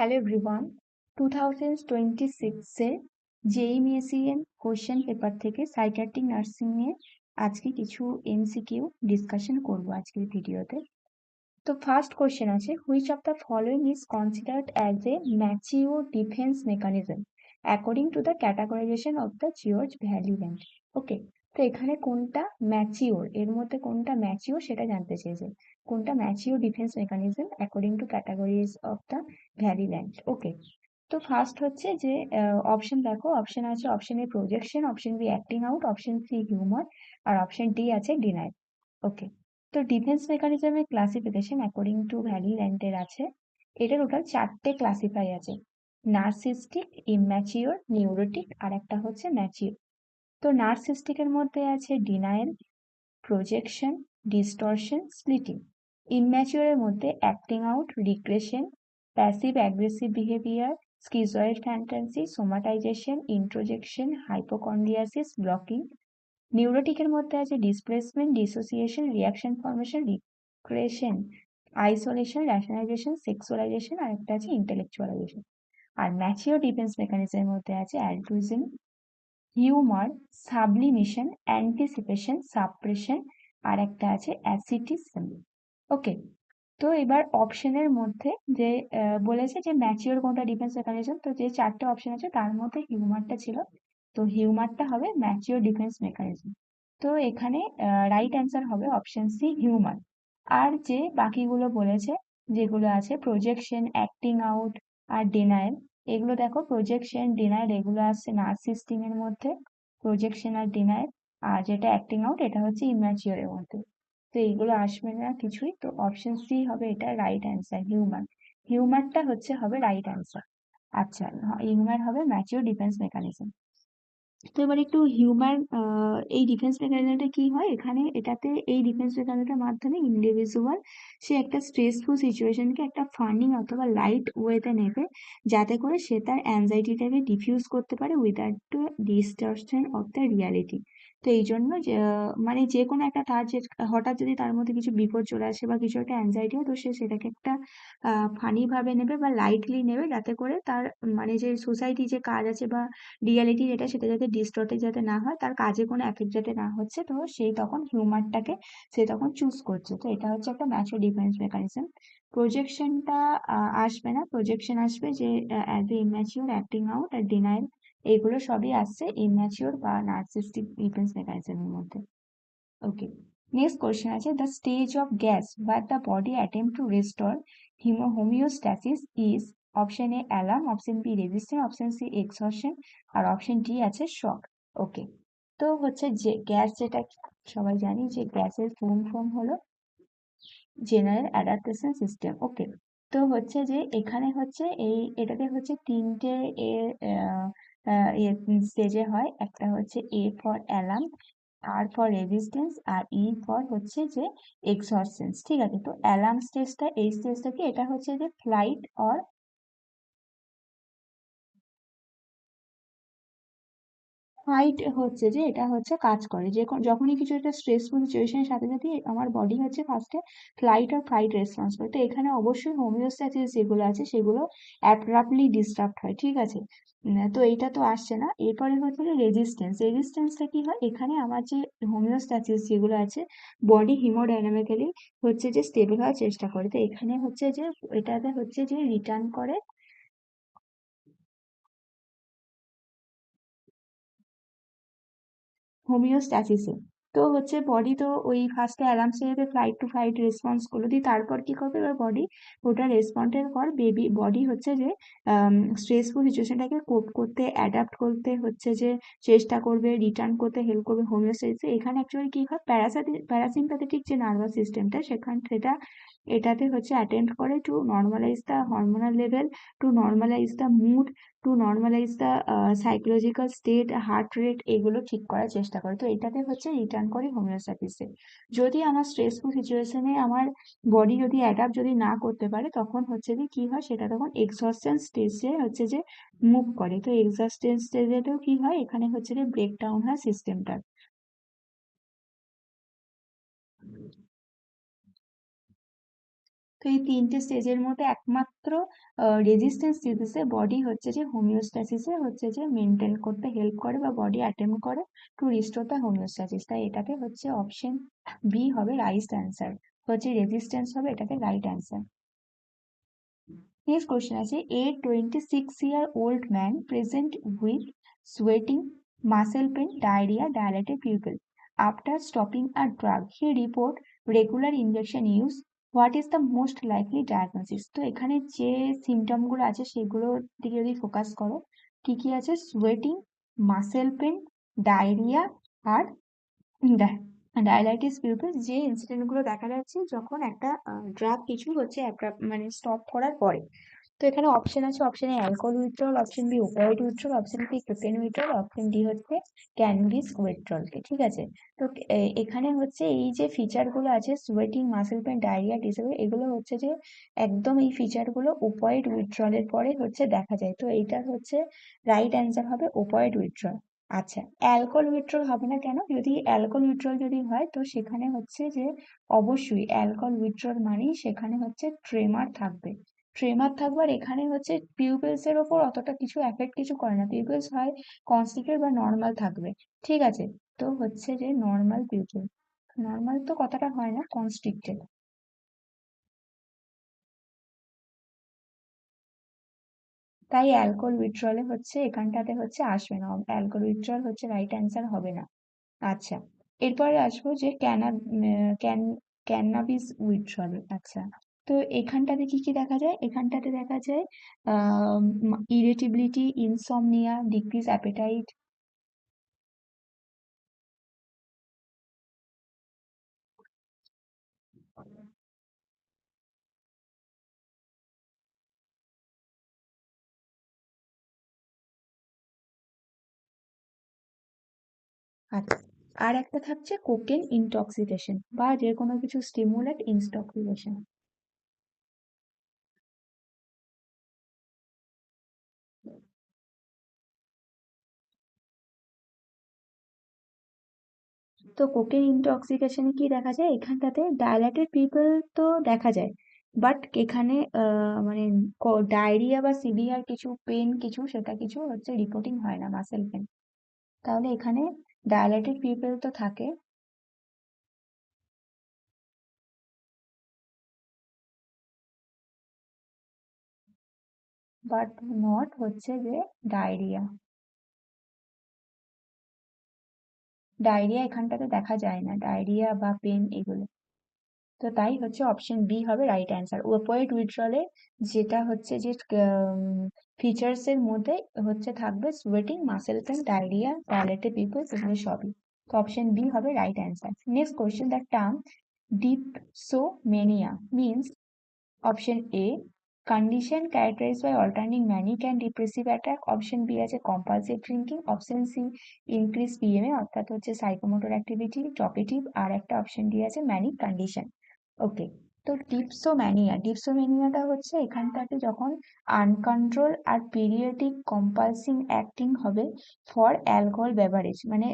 Hello everyone, 2026 JEMACN question paper থেকে psychiatric nursing নিয়ে আজকে কিছু এমসিকিউ ডিসকাশন করব আজকের ভিডিওতে। তো ফার্স্ট কোশ্চেন আছে, which of the following is considered as a mature defence mechanism according to the categorisation of the George Vaillant. Okay, তো এখানে কোনটা ম্যাচিওর, এর মধ্যে কোনটা ম্যাচিওর সেটা জানতে চেয়েছে। কোনটা mature defence mechanism according to categories of the Vaillant. Okay, তো ফার্স্ট হচ্ছে যে অপশন দেখো, অপশন আছে option A projection, option B acting out, option C humour, আর অপশন ডি আছে ডিনাই। ওকে, তো ডিফেন্স মেকানিজমের ক্লাসিফিকেশন অ্যাকর্ডিং টু ভ্যালি ল্যান্ডের আছে, এটা টোটাল চারটে ক্লাসিফাই আছে: নার্সিস্টিক, ইম্যাচিওর, নিউরোটিক, আর একটা হচ্ছে ম্যাচিওর। তো নার্সিস্টিকের মধ্যে আছে ডিনায়েল, প্রজেকশন, ডিস্টরশন, স্প্লিটিং। ইম্যাচিওরের মধ্যে acting out, regression, passive aggressive behaviour, schizoid fantasy, somatisation, introjection, hypochondriasis, blocking. নিউরোটিকের মধ্যে আছে displacement, dissociation, reaction formation, regression, isolation, rationalisation, sexualisation, আর একটা আছে ইন্টেলেকচুয়ালাইজেশন। আর ম্যাচিওর ডিফেন্স মেকানিজমের মধ্যে আছে altruism, humour, sublimation, anticipation, suppression, আর একটা আছে অ্যাসিটিসম। ওকে, তো এবার অপশনের মধ্যে যে বলেছে যে ম্যাচিওর কোনটা ডিফেন্স মেকানিজম, তো যে চারটে অপশন আছে তার মধ্যে হিউমারটা ছিল, তো হিউমারটা হবে ম্যাচিওর ডিফেন্স মেকানিজম। তো এখানে রাইট অ্যান্সার হবে অপশন সি, হিউমার। আর যে বাকিগুলো বলেছে, যেগুলো আছে প্রজেকশন, অ্যাক্টিং আউট, আর ডিনায়াল, এগুলো দেখো প্রজেকশন, ডিনায়াল এগুলো আসছে নার্সিস্টিং এর মধ্যে, প্রজেকশন আর ডিনায়াল। আর যেটা অ্যাক্টিং আউট এটা হচ্ছে ইম্যাচিওর এর মধ্যে। তো এইগুলো আসবে না কিছুই, তো অপশন সি হবে এটা রাইট অ্যান্সার, হিউম্যান। হিউম্যানটা হচ্ছে হবে রাইট অ্যান্সার। আচ্ছা, হিউম্যান হবে ম্যাচিওর ডিফেন্স মেকানিজম। তো এবার একটু হিউম্যান, এই ডিফেন্স মেকানিজমটা কি হয় এখানে, এটাতে এই ডিফেন্স মেকানিজমের মাধ্যমে ইন্ডিভিজুয়াল সে একটা স্ট্রেসফুল সিচুয়েশনকে একটা ফানি অথবা লাইট ওয়েতে নেবে, যাতে করে সে তার অ্যাংজাইটিটাকে ডিফিউজ করতে পারে without to distortion of the reality. তো এই জন্য যে মানে যে কোনো একটা তার যে হঠাৎ যদি তার মধ্যে কিছু বিপদ চলে আসে বা কিছু একটা অ্যাংজাইটি হয়, তো সে সেটাকে একটা ফানি ভাবে নেবে বা লাইটলি নেবে, যাতে করে তার মানে যে সোসাইটি যে কাজ আছে বা রিয়ালিটি যেটা সেটা যাতে ডিস্টর্টেড যাতে না হয়, তার কাজে কোনো এফেক্ট যাতে না হচ্ছে, তো সেই তখন হিউমারটাকে সে তখন চুজ করছে। তো এটা হচ্ছে একটা ম্যাচিওর ডিফেন্স মেকানিজম। প্রজেকশনটা আসবে না, প্রজেকশন আসবে যে as a immature, acting out, আর ডিনাইল, এইগুলো সবই আসছে ইম্যাচিওর বা নার্সিস্টিক ডিফেন্স মেকানিজমের মধ্যে। ওকে, নেক্সট কোয়েশ্চেন আছে, the stage of GAS what the body attempt to restore homeostasis is, option A alarm, option B resistance, option C exhaustion, আর option D আছে shock. ওকে, তো হচ্ছে যে গ্যাস, যেটা সবাই জানি যে গ্যাসের ফুল ফর্ম হলো জেনারেল অ্যাডাপ্টেশন সিস্টেম। ওকে, তো হচ্ছে যে এখানে হচ্ছে এটাতে হচ্ছে তিনটে স্টেজে হয়, একটা হচ্ছে A for alarm, R for resistance, আর ই ফর হচ্ছে যে এক্সহরসেন্স। ঠিক আছে, তো অ্যালার্ম স্টেজটা, এই স্টেজটা কি, এটা হচ্ছে যে ফ্লাইট অর ফাইট, হচ্ছে যে এটা হচ্ছে কাজ করে যে যখনই কিছু একটা স্ট্রেসফুল সিচুয়েশনের সাথে সাথে আমার বডি হচ্ছে ফার্স্টে ফ্লাইট আর ফাইট রেসপন্স করে। তো এখানে অবশ্যই হোমিওস্ট্যাসিস যেগুলো আছে সেগুলো অ্যাব্রাপ্টলি ডিস্টার্ব হয়। ঠিক আছে, তো এইটা তো আসছে না। এরপরে হচ্ছে যে রেজিস্ট্যান্স, রেজিস্ট্যান্সটা কি হয়, এখানে আমার যে হোমিওস্ট্যাসিস যেগুলো আছে, বডি হিমোডাইনামিক্যালি হচ্ছে যে স্টেবল হওয়ার চেষ্টা করে। তো এখানে হচ্ছে যে এটাতে হচ্ছে যে রিটার্ন করে হোমিওস্ট্যাসিসে। তো হচ্ছে বডি তো ওই ফার্স্টে অ্যালার্ম স্টেজে ফ্লাইট টু ফাইট রেসপন্স করলো, দিয়ে তারপর কি করবে, এবার বডি ওটা রেসপন্ডের পর বডি হচ্ছে যে স্ট্রেসফুল সিচুয়েশনটাকে কোপ করতে, অ্যাডাপ্ট করতে হচ্ছে যে চেষ্টা করবে, রিটার্ন করতে হেল্প করবে হোমিওস্ট্যাসিসে। এখানে অ্যাকচুয়ালি কি হয়, প্যারাসিম্প্যাথেটিক যে নার্ভাস সিস্টেমটা সেটা এটাতে হচ্ছে অ্যাটেম্প্ট করে to normalise the hormonal level, to normalise the mood, to normalise the psychological state, heart rate, এগুলো ঠিক করার চেষ্টা করে। তো এটাতে হচ্ছে রিটার্ন করি হোমিওস্ট্যাসিসে। যদি আমার স্ট্রেসফুল সিচুয়েশনে আমার বডি যদি অ্যাডাপ্ট যদি না করতে পারে, তখন হচ্ছে যে কি হয়, সেটা তখন এক্সহস্টেন্স স্টেজে হচ্ছে যে মুভ করে। তো এক্সহস্টেন্স স্টেজেতেও কি হয়, এখানে হচ্ছে যে ব্রেকডাউন হয় সিস্টেমটা। তো এই তিনটে স্টেজের মধ্যে একমাত্র রেজিস্ট্যান্স ডিজিজে বডি হচ্ছে যে হোমিওস্ট্যাসিসে হচ্ছে যে মেনটেন করতে হেল্প করে বা বডি অ্যাটেম্প করে টু রিস্টোর দ্য হোমিওস্ট্যাসিস। তাই এটাকে হচ্ছে অপশন বি হবে রাইট অ্যান্সার, হচ্ছে রেজিস্ট্যান্স হবে এটাকে রাইট অ্যান্সার। Next question আছে, a 26-year-old man present with sweating, muscle pain, diarrhea, dilated pupil. After stopping a drug, he report regular injection use. What is the most likely diagnosis? তো এখানে যে symptom গুলো আছে সেগুলোর দিকে যদি focus করো, কি কি আছে? সোয়েটিং, মাসেল পেন, ডায়রিয়া আর ডায়ালাইটিস পিউপিল। যে ইনসিডেন্ট গুলো দেখা যাচ্ছে যখন একটা ড্রাগ কিছু হচ্ছে একটা মানে স্টপ করার পরে। তো এখানে অপশন আছে, option A alcohol withdrawal, option B opioid withdrawal, option C cocaine withdrawal, option D হচ্ছে ক্যানবিস উইথড্রল। ঠিক আছে, তো এখানে হচ্ছে এই যে ফিচার গুলো আছে sweating, muscle pain, diarrhoea, disable, এগুলো হচ্ছে যে একদম এই ফিচার গুলো ওপিয়েড উইথড্রলের পরে হচ্ছে দেখা যায়। তো এইটা হচ্ছে রাইট অ্যান্সার হবে ওপিয়েড উইথড্রল। আচ্ছা, অ্যালকোহল উইথড্রল হবে না কেন? যদি অ্যালকোহল উইথড্রল যদি হয় তো সেখানে হচ্ছে যে অবশ্যই অ্যালকোহল উইথড্রল মানেই সেখানে হচ্ছে ট্রেমার থাকবে। ট্রেমার থাকবে আর এখানে হচ্ছে পিউপিলস এর ওপর অতটা কিছু এফেক্ট কিছু করে না, পিউপিলস হয় কনস্ট্রিক্টেড বা নর্মাল থাকবে। ঠিক আছে, তো হচ্ছে যে নর্মাল পিউপিল, নর্মাল তো কথাটা হয় না, কনস্ট্রিক্টেড। তাই অ্যালকোহল উইথড্রলে হচ্ছে এখানটাতে হচ্ছে আসবে না, অ্যালকোহল উইথড্রল হচ্ছে রাইট অ্যান্সার হবে না। আচ্ছা, এরপরে আসবো যে ক্যানাবিস উইথড্রল। আচ্ছা, তো এখানটাতে কি কি দেখা যায়? এখানটাতে দেখা যায় ইরিটেবিলিটি, ইনসomnia, ডিক্রিজ অ্যাপেটাইট। আচ্ছা, আর একটা থাকছে কোকেন ইনটক্সিকেশন বা যে কোনো কিছু স্টিমুলেট ইনটক্সিকেশন। তো কোকেন ইনটক্সিকেশনে কি দেখা যায়? এখানটাতে ডায়ালাটেড পিপল তো দেখা যায়, বাট এখানে মানে ডায়রিয়া বা সিভিয়ার কিছু পেন কিছু সেটা কিছু হচ্ছে রিপোর্টিং হয় না, মাসেল পেন। তাহলে এখানে ডায়ালাটেড পিপল তো থাকে, বাট নট হচ্ছে যে ডায়রিয়া। ডায়রিয়া এখানটাতে দেখা যায় না, ডায়রিয়া বা পেন এগুলো। তো তাই হচ্ছে অপশন বি হবে রাইট অ্যান্সার। ওপোয়েড উইথড্রলে যেটা হচ্ছে যে ফিচার্স এর মধ্যে হচ্ছে থাকবে sweating, muscle pain, diarrhoea, dilated pupil, এগুলো সবই। তো অপশন বি হবে right answer. Next question, the term dipsomania means option A condition characterized by alternating manic and depressive attack, option B আছে compulsive drinking, option C increase PMA অর্থাৎ হচ্ছে psychomotor activity talkative, আর একটা option D আছে manic condition. ওকে, তো ডিপসোমেনিয়াটা হচ্ছে এখানটাতে যখন আনকন্ট্রোল আর পিরিয়ডিক কম্পালসিং অ্যাক্টিং হবে ফর অ্যালকোহল বেভারেজ, মানে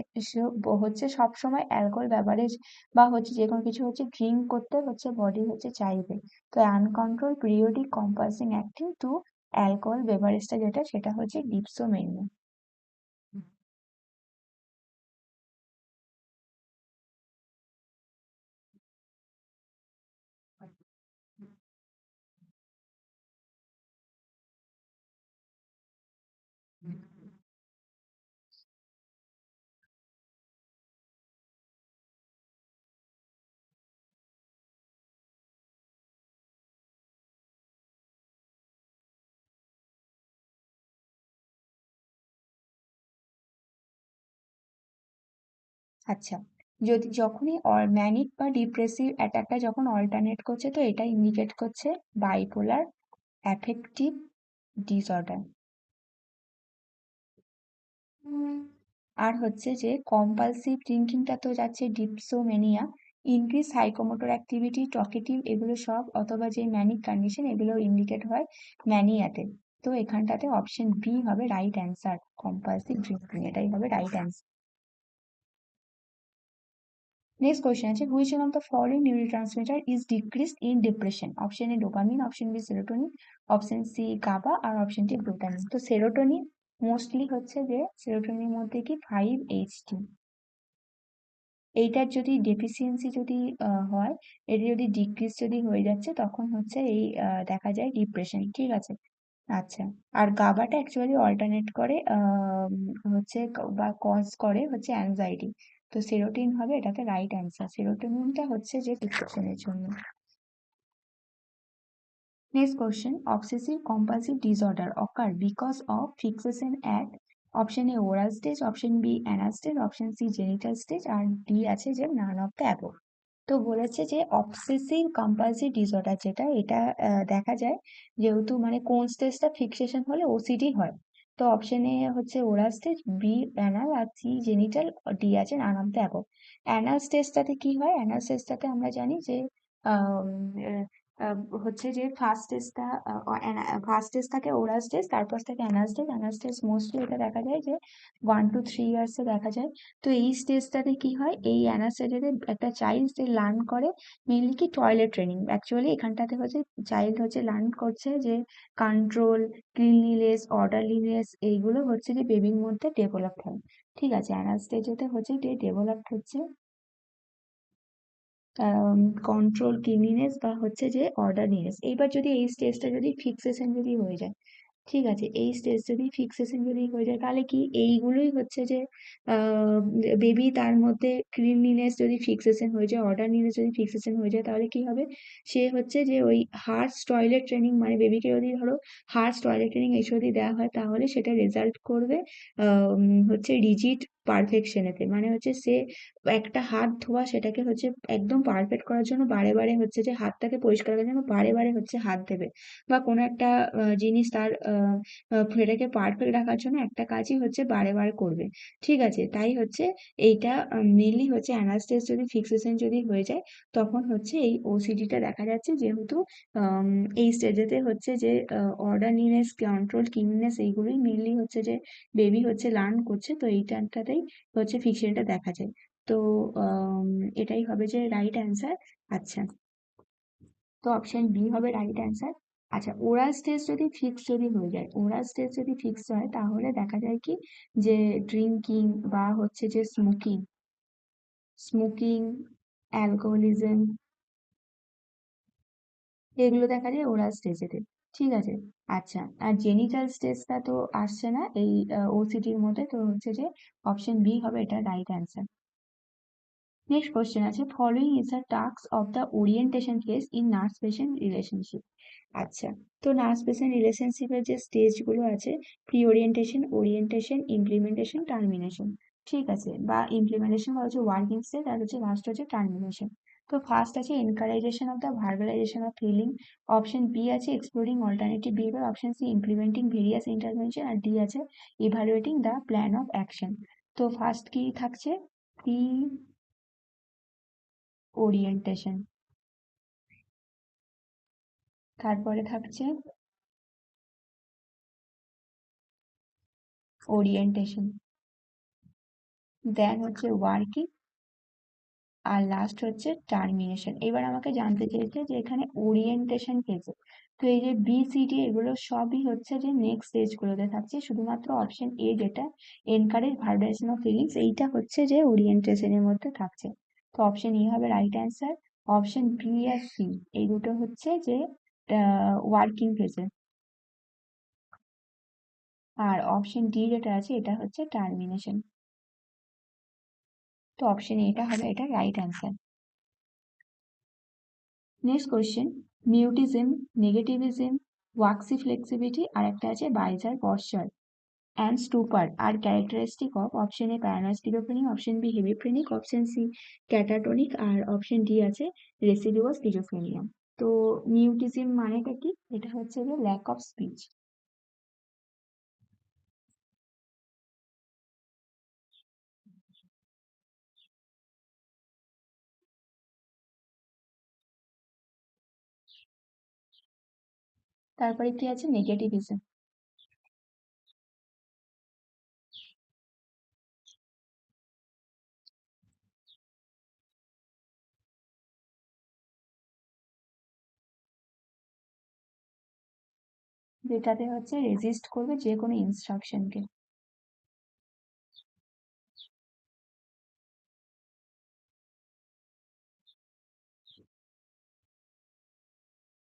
হচ্ছে সব সময় অ্যালকোহল বেভারেজ বা হচ্ছে যে কোনো কিছু হচ্ছে ড্রিঙ্ক করতে হচ্ছে বডি হচ্ছে চাইবে। তো uncontrolled periodic compulsive acting to alcohol বেভারেজটা যেটা সেটা হচ্ছে ডিপসোমেনিয়া। আচ্ছা, যদি যখনই ম্যানিক বা ডিপ্রেসিভ অ্যাটাকটা যখন অল্টারনেট করছে তো এটা ইন্ডিকেট করছে বাইপোলার অ্যাফেক্টিভ ডিসঅর্ডার। আর হচ্ছে যে কম্পালসিভ ড্রিঙ্কিংটা তো যাচ্ছে ডিপসোমেনিয়া, ইনক্রিজ সাইকোমোটর অ্যাক্টিভিটি টকেটিভ এগুলো সব, অথবা যে ম্যানিক কন্ডিশন এগুলো ইন্ডিকেট হয় ম্যানিয়াতে। তো এখানটাতে অপশন বি হবে রাইট অ্যান্সার, কম্পালসিভ ড্রিঙ্কিং, এটাই হবে রাইট অ্যান্সার। নেক্সট কোয়েশ্চেন আছে which one of the following neurotransmitter is decreased in depression? Option A dopamine, option B serotonin, option C GABA আর অপশন ডি গ্লুটামিন। তো serotonin mostly হচ্ছে যে সেরোটোনিনের মধ্যে কি 5-HT, এইটার যদি ডেফিসিয়েন্সি যদি হয়, এটা যদি ডিক্রিজ যদি হয়ে যাচ্ছে তখন হচ্ছে এই দেখা যায় ডিপ্রেশন। ঠিক আছে। আচ্ছা। আর গাবাটা অ্যাকচুয়ালি অল্টারনেট করে হচ্ছে বা কজ করে হচ্ছে অ্যাংজাইটি। তো সেরোটিন হবে এটাতে রাইট অ্যান্সার। সেরোটোনিনটা হচ্ছে যে ডিপ্রেশনের জন্য। Next question. Obsessive compulsive disorder occur because of fixation at option A oral stage, option B anal stage, option C genital stage R D আছে যে none of the above। তো বলেছে যে অবসেসিভ কম্পালসিভ ডিসঅর্ডার যেটা এটা দেখা যায় যেহেতু মানে কোন স্টেজটা ফিক্সেশন হলে ওসিডি হয়। তো অপশন এ হচ্ছে ওরাল স্টেজ, বি অ্যানাল আর সি জেনিটাল, ডি আছে none of the above. Anal স্টেজটাতে কি হয়? অ্যানাল স্টেজটাতে আমরা জানি যে আম, আহ, হচ্ছে যে ফার্স্ট স্টেজ থাকে ওরাল স্টেজ, তারপর থাকে anal stage. Anal stage mostly এটা দেখা যায় যে 1 to 3 ইয়ার্সে দেখা যায়। তো এই স্টেজটাতে কি হয়, এই অ্যানাল স্টেজে একটা চাইল্ড সে লার্ন করে মেইনলি কি টয়লেট ট্রেনিং। অ্যাকচুয়ালি এখানটাতে হচ্ছে চাইল্ড হচ্ছে লার্ন করছে যে কন্ট্রোল, ক্লিনলিনেস, অর্ডারলিনেস এইগুলো হচ্ছে যে বেবির মধ্যে ডেভেলপ হয়। ঠিক আছে, অ্যানাল স্টেজেতে হচ্ছে ডেভেলপ হচ্ছে কন্ট্রোল, ক্লিনলিনেস বা হচ্ছে যে অর্ডারলিনেস। এইবার যদি এই স্টেজটা যদি ফিক্সেশন যদি হয়ে যায়, ঠিক আছে, এই স্টেজ যদি ফিক্সেশন যদি হয়ে যায় তাহলে কি এইগুলোই হচ্ছে যে বেবি তার মধ্যে ক্লিনলিনেস যদি ফিক্সেশন হয়ে যায়, অর্ডারলিনেস যদি ফিক্সেশন হয়ে যায় তাহলে কি হবে, সে হচ্ছে যে ওই হার্স টয়লেট ট্রেনিং মানে বেবিকে যদি ধরো হার্স টয়লেট ট্রেনিং এই যদি দেওয়া হয় তাহলে সেটা রেজাল্ট করবে হচ্ছে রিজিড পারফেকশনেতে। মানে হচ্ছে সে একটা হাত ধোয়া সেটাকে হচ্ছে একদম পারফেক্ট করার জন্য বারে বারে হচ্ছে যে হাতটাকে পরিষ্কার করার জন্য বারে বারে হচ্ছে হাত দেবে, বা কোনো একটা জিনিস তার সেটাকে পারফেক্ট রাখার জন্য একটা কাজই হচ্ছে বারে বারে করবে। ঠিক আছে, তাই হচ্ছে এইটা মেনলি হচ্ছে অ্যানাস্টেজ যদি ফিক্সেশন যদি হয়ে যায় তখন হচ্ছে এই ওসিডিটা দেখা যাচ্ছে, যেহেতু আম, এই স্টেজেতে হচ্ছে যে অর্ডারলিনেস, কন্ট্রোল, ক্লিননেস এইগুলোই মেনলি হচ্ছে যে বেবি হচ্ছে লার্ন করছে। তো এইটাতেই হচ্ছে ফিক্সেশনটা দেখা যায়। তো এটাই হবে যে রাইট অ্যান্সার। আচ্ছা, তো অপশন বি হবে রাইট অ্যান্সার। আচ্ছা, ওরাল স্টেজ যদি ফিক্স যদি হয়ে যায়, ওরাল স্টেজ যদি ফিক্স হয় তাহলে দেখা যায় কি যে ড্রিঙ্কিং বা হচ্ছে যে স্মোকিং, স্মোকিং, অ্যালকোহলিজম এগুলো দেখা যায় ওরাল স্টেজেতে। ঠিক আছে। আচ্ছা, আর জেনিটাল স্টেজটা তো আসছে না এই ওসিটির মধ্যে, তো হচ্ছে যে অপশন বি হবে এটা রাইট অ্যান্সার। নেক্সট কোশ্চেন আছে following is the task of the orientation phase in nurse patient relationship. আচ্ছা, তো নার্স পেশেন্ট রিলেশনশিপের যে স্টেজগুলো আছে, pre orientation, orientation, implementation, termination. ঠিক আছে, বা ইমপ্লিমেন্টেশন বা হচ্ছে ওয়ার্কিং স্টেজ, আর হচ্ছে লাস্ট হচ্ছে টার্মিনেশন। তো ফার্স্ট আছে encouragement of the verbalization of feeling, option B আছে exploring alternative behaviour, option C implementing various intervention আর ডি আছে evaluating the plan of action. তো ফার্স্ট কি থাকছে, প্রি ওরিয়েন্টেশন, তারপরে থাকছে ওরিয়েন্টেশন, দেন হচ্ছে ওয়ার্কিং, আর লাস্ট হচ্ছে টার্মিনেশন। এবার আমাকে জানতে চেয়েছে যে এখানে ওরিয়েন্টেশন ফেজে, তো এই যে বি সি ডি এগুলো সবই হচ্ছে যে নেক্সট স্টেজ গুলোতে থাকছে, শুধুমাত্র অপশন এ যেটা এনকারেজ ভাইব্রেশন অফ ফিলিংস এইটা হচ্ছে যে ওরিয়েন্টেশনের মধ্যে থাকছে। তো অপশন ই হবে রাইট অ্যান্সার। অপশন বি আর সি এই দুটো হচ্ছে যে ওয়ার্কিং ফেজে, আর অপশন ডি যেটা আছে এটা হচ্ছে টার্মিনেশন। তো অপশন এটা হবে এটা right answer. Next question, mutism, negativism, waxy flexibility আর একটা আছে বাইজার পশ্চার অ্যান্ড স্টুপার আর characteristic of option A paranoid schizophrenic, option B hebephrenic, option C catatonic আর অপশন ডি আছে রেসিডুয়াল স্কিজোফ্রেনিয়া। তো মিউটিজম মানেটা কি? এটা হচ্ছে যে ল্যাক অফ স্পিচ। তারপরে কি আছে নেগেটিভিজম। যেটাতে হচ্ছে রেজিস্ট করবে যে কোনো ইনস্ট্রাকশনকে।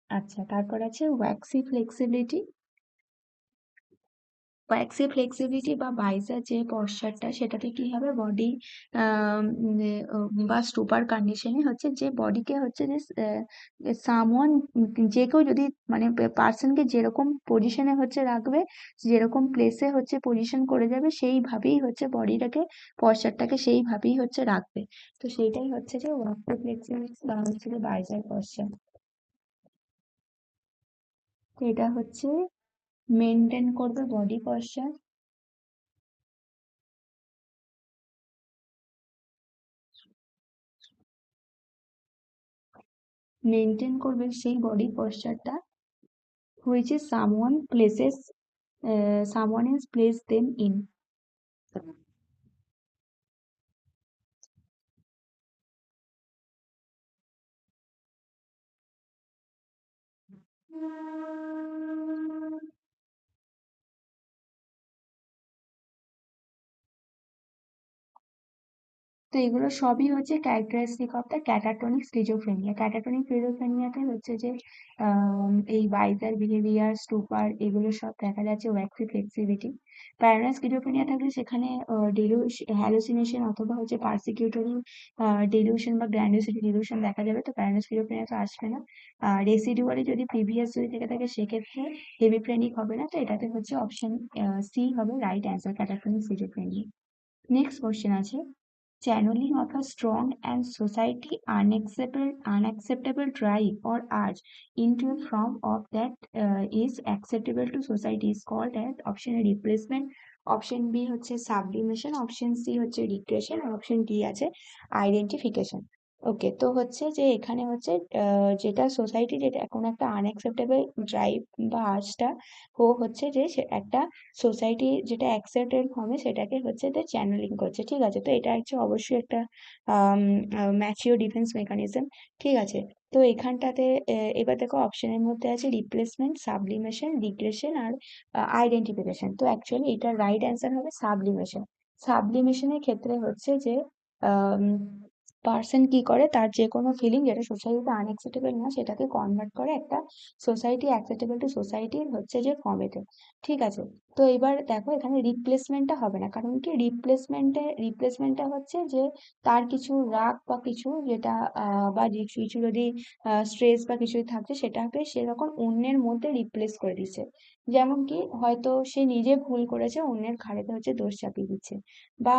আচ্ছা, তারপর আছে ওয়াক্সি ফ্লেক্সিবিলিটি। ওয়াক্সি ফ্লেক্সিবিলিটি বা বাইজার যে পশ্চারটা, সেটাতে কি হবে, বডি বা স্টুপার কন্ডিশনে হচ্ছে যে বডিকে হচ্ছে যে সামওয়ান, যে কেউ যদি মানে পার্সনকে যেরকম পজিশনে হচ্ছে রাখবে, যেরকম প্লেসে হচ্ছে পজিশন করে যাবে, সেইভাবেই হচ্ছে বডিটাকে, পশ্চারটাকে সেইভাবেই হচ্ছে রাখবে। তো সেইটাই হচ্ছে যে ওয়াক্সি ফ্লেক্সিবিলিটি বা হচ্ছে যে বাইজার পশ্চার। তো এটা হচ্ছে মেনটেন করবে বডি পশ্চার, মেনটেন করবে সেই body পশ্চারটা which is someone has placed them in. তো এগুলো সবই হচ্ছে ক্যারেক্টারিস্টিক অফ দ্য ক্যাটাটনিক স্কিজোফ্রেনিয়া। ক্যাটাটনিক স্কিজোফ্রেনিয়াতে হচ্ছে যে এই বাইজার বিহেভিয়ার, স্টুপার, এগুলো সব দেখা যাচ্ছে, ওয়াক্সি ফ্লেক্সিবিলিটি। প্যারালাল স্কিজোফ্রেনিয়া থাকলে সেখানে হ্যালুসিনেশন অথবা হচ্ছে পারসিকিউটরি ডেলিউশন বা গ্র্যান্ডিওসিটি ডেলিউশন দেখা যাবে। তো প্যারালাল স্কিজোফ্রেনিয়া তো আসবে না। রেসিডুয়ালি যদি প্রিভিয়াস যদি থেকে থাকে সেক্ষেত্রে হেমিফ্রেনিক হবে না। তো এটাতে হচ্ছে অপশন সি হবে right answer, catatonic schizophrenia. Next question আছে, channeling of a strong and society unacceptable drive or urge into a form of that is acceptable to society is called as option A replacement, option B হচ্ছে sublimation, option C হচ্ছে regression, আর option D আছে identification. Okay, তো হচ্ছে যে এখানে হচ্ছে যেটা সোসাইটি, যেটা কোনো একটা আনএক্সেপ্টেবল ড্রাইভ বা আর্জটা ও হচ্ছে যে একটা সোসাইটি যেটা অ্যাকসেপ্টেড হবে সেটাকে হচ্ছে যে চ্যানেলিং করছে। ঠিক আছে, তো এটা হচ্ছে অবশ্যই একটা ম্যাচিওর ডিফেন্স মেকানিজম। ঠিক আছে, তো এখানটাতে এবার দেখো অপশনের মধ্যে আছে রিপ্লেসমেন্ট, সাবলিমেশন, রিগ্রেশন আর আইডেন্টিফিকেশন। তো অ্যাকচুয়ালি এটার রাইট অ্যান্সার হবে সাবলিমেশন। সাবলিমেশনের ক্ষেত্রে হচ্ছে যে পার্সন কি করে, তার যে কোনো ফিলিং যেটা সোসাইটিতে আনএক্সেপ্টেবল না সেটাকে কনভার্ট করে একটা সোসাইটি অ্যাকসেপ্টেবল টু সোসাইটির হচ্ছে যে ফর্মেতে। ঠিক আছে, তো এবার দেখো এখানে রিপ্লেসমেন্টটা হবে না, কারণ কি রিপ্লেসমেন্টটা হচ্ছে যে তার কিছু রাগ বা কিছু যেটা বা কিছু কিছু যদি স্ট্রেস বা কিছু থাকছে সেটাকে সেরকম অন্যের মধ্যে রিপ্লেস করে দিচ্ছে। যেমন কি হয়তো সে নিজে ভুল করেছে, অন্যের ঘাড়েতে হচ্ছে দোষ চাপিয়ে দিচ্ছে, বা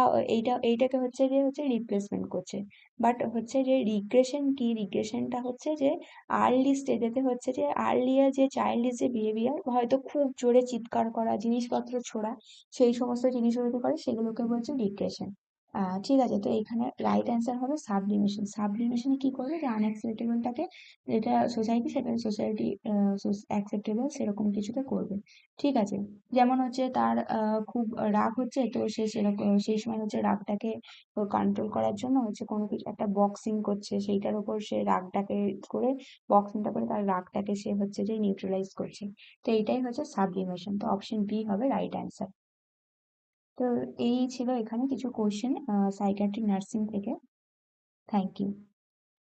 এইটাকে হচ্ছে রিপ্লেসমেন্ট করছে। বাট হচ্ছে যে রিগ্রেশন কি, রিগ্রেশনটা হচ্ছে যে আর্লি স্টেজেতে হচ্ছে যে আর্লিয়ার যে চাইল্ডিশ যে বিহেভিয়ার, হয়তো খুব জোরে চিৎকার করা, জিনিসপত্র ছোড়া, সেই সমস্ত জিনিসগুলো যদি করে সেগুলোকে বলছে রিগ্রেশন। ঠিক আছে, তো এখানে রাইট অ্যান্সার হবে সাবলিমেশন। সাবলিমেশনে কি করবে, যে আনএক্সেপ্টেবলটাকে, যেটা সোসাইটি সেটা সোসাইটি অ্যাকসেপ্টেবল সেরকম কিছুতে করবে। ঠিক আছে, যেমন হচ্ছে তার খুব রাগ হচ্ছে, তো সে সেরকম সেই সময় হচ্ছে রাগটাকে কন্ট্রোল করার জন্য হচ্ছে কোনো কিছু একটা বক্সিং করছে, সেইটার উপর সে রাগটাকে করে, বক্সিংটা করে তার রাগটাকে সে হচ্ছে যে নিউট্রালাইজ করছে। তো এইটাই হচ্ছে সাবলিমেশন। তো অপশন বি হবে রাইট অ্যান্সার। তো এই ছিল এখানে কিছু কোশ্চেন সাইকিয়াট্রিক নার্সিং থেকে। Thank you.